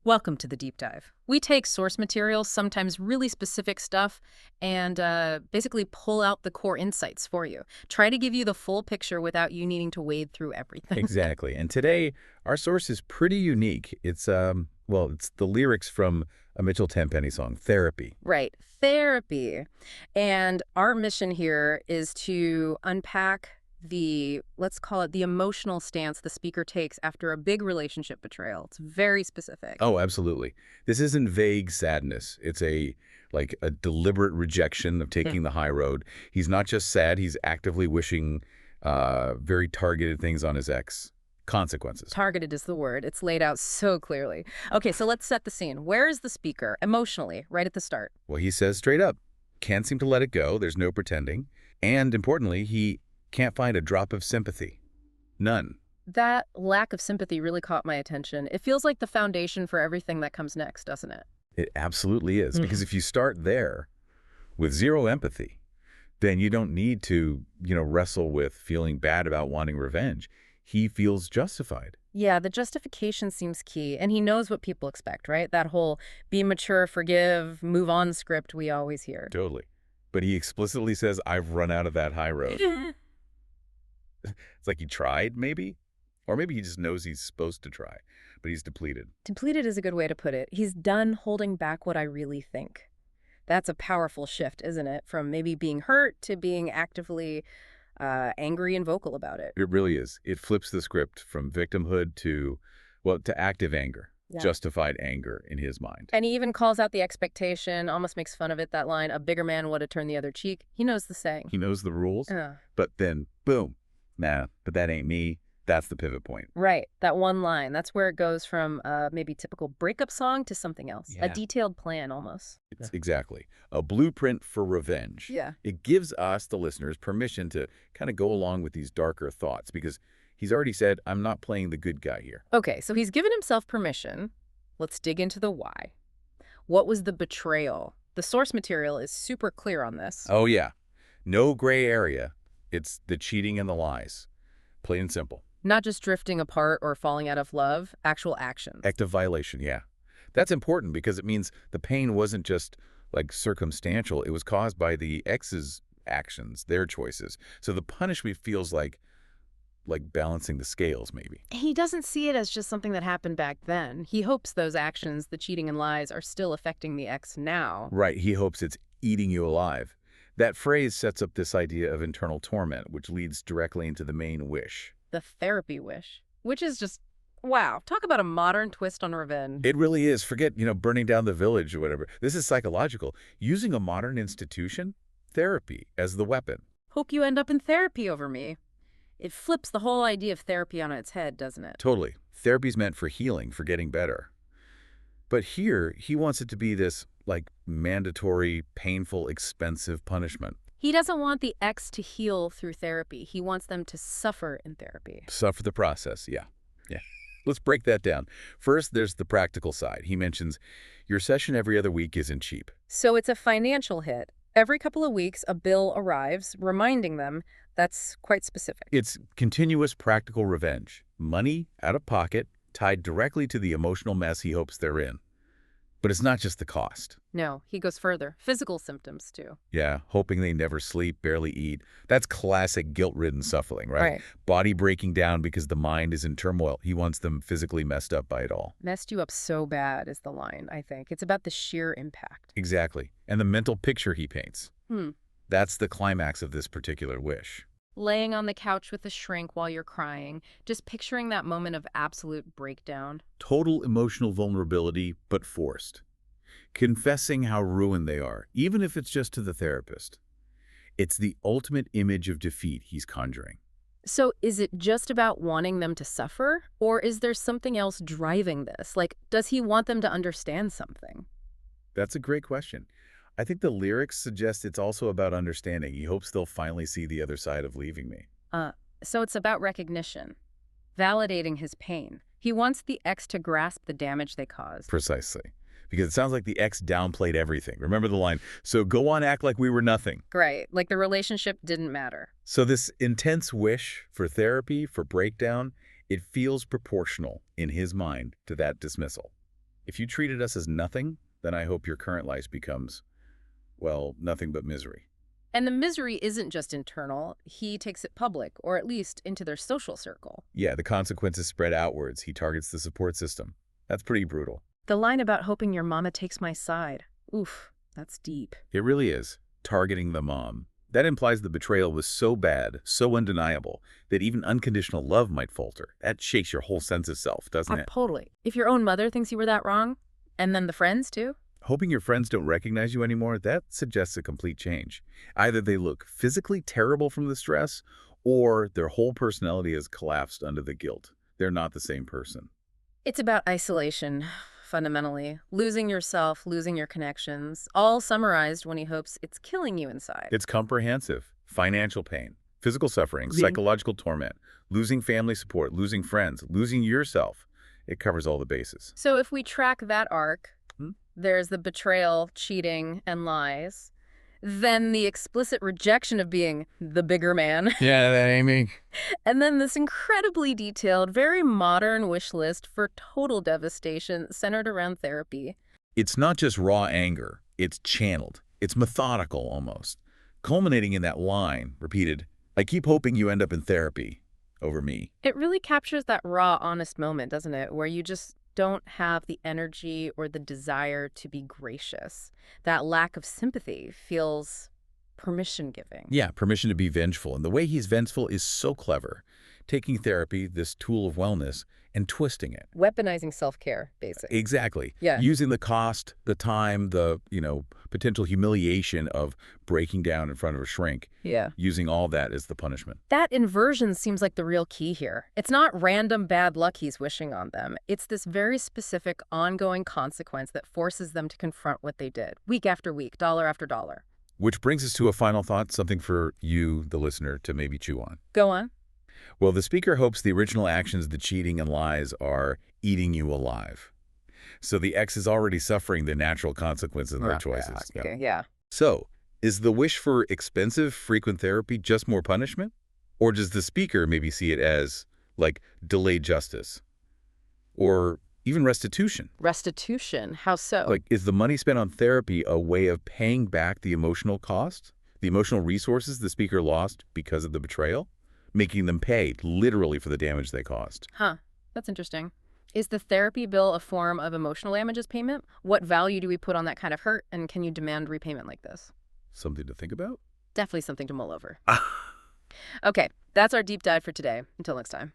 Welcome to the deep dive. We take source material, sometimes really specific stuff, and basically pull out the core insights for you. Try to give you the full picture without you needing to wade through everything. Exactly. And today, our source is pretty unique. It's the lyrics from a Mitchell Tenpenny song, Therapy. Right, therapy. And our mission here is to unpack let's call it the emotional stance the speaker takes after a big relationship betrayal. It's very specific. Oh, absolutely. This isn't vague sadness. It's like a deliberate rejection of taking the high road. He's not just sad, he's actively wishing very targeted things on his ex. Consequences. Targeted is the word. It's laid out so clearly. Okay, so let's set the scene. Where is the speaker emotionally right at the start? Well, he says straight up, can't seem to let it go. There's no pretending. And importantly, he can't find a drop of sympathy. None. That lack of sympathy really caught my attention. It feels like the foundation for everything that comes next, doesn't it? It absolutely is. Because if you start there with zero empathy, then you don't need to, wrestle with feeling bad about wanting revenge. He feels justified. Yeah, the justification seems key. And he knows what people expect, right? That whole be mature, forgive, move on script we always hear. Totally. But he explicitly says, I've run out of that high road. It's like he tried, maybe? Or maybe he just knows he's supposed to try, but he's depleted. Depleted is a good way to put it. He's done holding back what I really think. That's a powerful shift, isn't it? From maybe being hurt to being actively angry and vocal about it. It really is. It flips the script from victimhood to active anger, justified anger in his mind. And he even calls out the expectation, almost makes fun of it, that line, a bigger man would have turned the other cheek. He knows the saying. He knows the rules, but then, boom, nah, but that ain't me. That's the pivot point. Right, that one line. That's where it goes from maybe typical breakup song to something else. A detailed plan, almost. It's exactly. A blueprint for revenge. Yeah. It gives us, the listeners, permission to kind of go along with these darker thoughts because he's already said, I'm not playing the good guy here. Okay, so he's given himself permission. Let's dig into the why. What was the betrayal? The source material is super clear on this. Oh, yeah. No gray area. It's the cheating and the lies. Plain and simple. Not just drifting apart or falling out of love, actual actions. Active violation, yeah. That's important because it means the pain wasn't just like circumstantial. It was caused by the ex's actions, their choices. So the punishment feels like balancing the scales, maybe. He doesn't see it as just something that happened back then. He hopes those actions, the cheating and lies, are still affecting the ex now. Right. He hopes it's eating you alive. That phrase sets up this idea of internal torment, which leads directly into the main wish. The therapy wish, which is just, wow. Talk about a modern twist on revenge. It really is. Forget, burning down the village or whatever. This is psychological. Using a modern institution, therapy, as the weapon. Hope you end up in therapy over me. It flips the whole idea of therapy on its head, doesn't it? Totally. Therapy's meant for healing, for getting better. But here, he wants it to be this, mandatory, painful, expensive punishment. He doesn't want the ex to heal through therapy. He wants them to suffer in therapy. Suffer the process, yeah. Let's break that down. First, there's the practical side. He mentions, your session every other week isn't cheap. So it's a financial hit. Every couple of weeks, a bill arrives, reminding them. That's quite specific. It's continuous practical revenge. Money, out of pocket, tied directly to the emotional mess he hopes they're in. But it's not just the cost. No, he goes further. Physical symptoms, too. Yeah, hoping they never sleep, barely eat. That's classic guilt-ridden suffering, right? Body breaking down because the mind is in turmoil. He wants them physically messed up by it all. Messed you up so bad is the line, I think. It's about the sheer impact. Exactly. And the mental picture he paints. That's the climax of this particular wish. Laying on the couch with a shrink while you're crying, just picturing that moment of absolute breakdown. Total emotional vulnerability, but forced. Confessing how ruined they are, even if it's just to the therapist. It's the ultimate image of defeat he's conjuring. So is it just about wanting them to suffer? Or is there something else driving this? Does he want them to understand something? That's a great question. I think the lyrics suggest it's also about understanding. He hopes they'll finally see the other side of leaving me. So it's about recognition, validating his pain. He wants the ex to grasp the damage they caused. Precisely. Because it sounds like the ex downplayed everything. Remember the line, so go on, act like we were nothing. Right, like the relationship didn't matter. So this intense wish for therapy, for breakdown, it feels proportional in his mind to that dismissal. If you treated us as nothing, then I hope your current life becomes, well, nothing but misery. And the misery isn't just internal. He takes it public, or at least into their social circle. Yeah, the consequences spread outwards. He targets the support system. That's pretty brutal. The line about hoping your mama takes my side. Oof, that's deep. It really is. Targeting the mom. That implies the betrayal was so bad, so undeniable, that even unconditional love might falter. That shakes your whole sense of self, doesn't it? Totally. If your own mother thinks you were that wrong, and then the friends too? Hoping your friends don't recognize you anymore, that suggests a complete change. Either they look physically terrible from the stress, or their whole personality has collapsed under the guilt. They're not the same person. It's about isolation, fundamentally. Losing yourself, losing your connections, all summarized when he hopes it's killing you inside. It's comprehensive. Financial pain, physical suffering, psychological torment, losing family support, losing friends, losing yourself. It covers all the bases. So if we track that arc, there's the betrayal, cheating, and lies. Then the explicit rejection of being the bigger man. Yeah, that ain't me. And then this incredibly detailed, very modern wish list for total devastation centered around therapy. It's not just raw anger. It's channeled. It's methodical almost. Culminating in that line, repeated, "I keep hoping you end up in therapy over me." It really captures that raw, honest moment, doesn't it? Where you just don't have the energy or the desire to be gracious. That lack of sympathy feels permission-giving. Yeah, permission to be vengeful. And the way he's vengeful is so clever. Taking therapy, this tool of wellness, and twisting it. Weaponizing self-care, basically. Exactly. Yeah. Using the cost, the time, the, potential humiliation of breaking down in front of a shrink. Yeah. Using all that as the punishment. That inversion seems like the real key here. It's not random bad luck he's wishing on them. It's this very specific ongoing consequence that forces them to confront what they did, week after week, dollar after dollar. Which brings us to a final thought, something for you, the listener, to maybe chew on. Go on. Well, the speaker hopes the original actions, the cheating and lies, are eating you alive. So the ex is already suffering the natural consequences of their choices. Okay, yeah. So, is the wish for expensive, frequent therapy just more punishment? Or does the speaker maybe see it as, like, delayed justice? Or even restitution? Restitution? How so? Like, is the money spent on therapy a way of paying back the emotional cost? The emotional resources the speaker lost because of the betrayal? Making them pay, literally, for the damage they caused. Huh. That's interesting. Is the therapy bill a form of emotional damages payment? What value do we put on that kind of hurt, and can you demand repayment like this? Something to think about? Definitely something to mull over. Okay, that's our deep dive for today. Until next time.